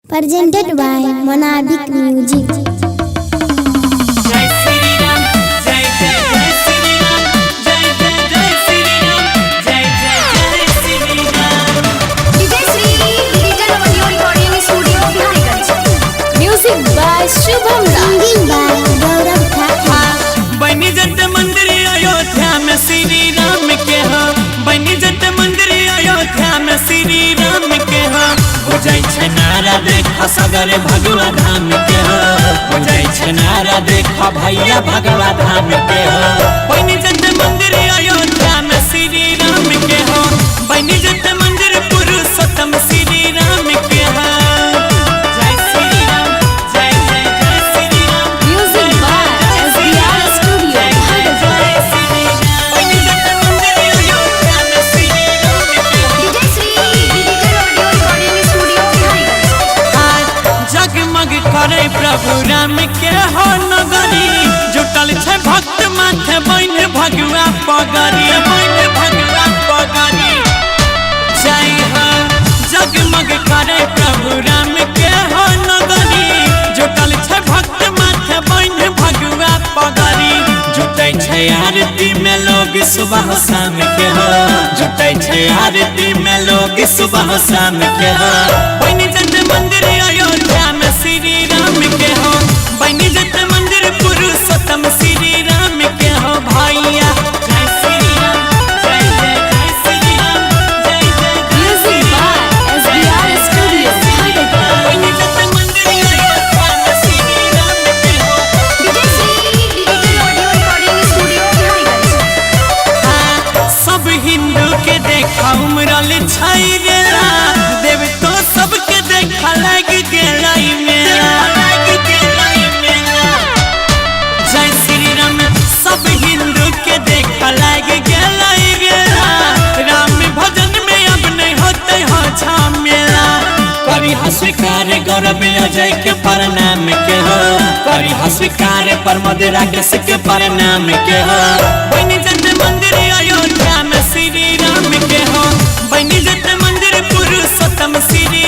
Presented by Monadic Music. Shubham Singing by Gaurav Thakur. बनी जट मंदिर अयोध्या में श्री राम के हो, बनी जट मंदिर अयोध्या में श्री राम के हो जाय छै नारा देखा सगर भगवा धाम के हो जाय छै नारा देखा भैया भगवा धाम के हो। बनी जट मंदिर अयोध्या में श्री राम के हो, बनी जट मंदिर पुरुषोत्तम श्री राम के हो। करे प्रभु राम के हो नगरी, जुटल छै भक्त माथे बन भगवा पगरी, बन भगवा पगरी। जय हो जगमग करे प्रभु राम के हो नगरी, जुटल छै भक्त माथे बन भगवा पगरी। जुटै छै आरती में लोग सुबह शाम के हो, जुटै छै आरती में लोग सुबह शाम के हो। बनी जट मंदिर अयोध्या में श्री राम के हो, बनी जट मंदिर पुरुषोत्तम श्री राम के हो। भैया जय श्री राम, जय जय जय श्री राम, जय जय जय श्री राम। बनी जट मंदिर अयोध्या में श्री राम के हो। सब हिंदू के देखा उमरल छै गेला, देव तो सबके देखा लग गेला मेला, लग गेला मेला। जय श्री राम सब हिंदू के देखा लग गेला मेला, राम भजन में अब नहीं होते हो झमेला। करी स्वीकार गौरव अजय के प्रणाम के हो, करी स्वीकार प्रमोद राकेश के प्रणाम के हो। बनी जट मंदिर अयोध्या में श्री राम के हो, बनी जट मंदिर पुरुषोत्तम श्री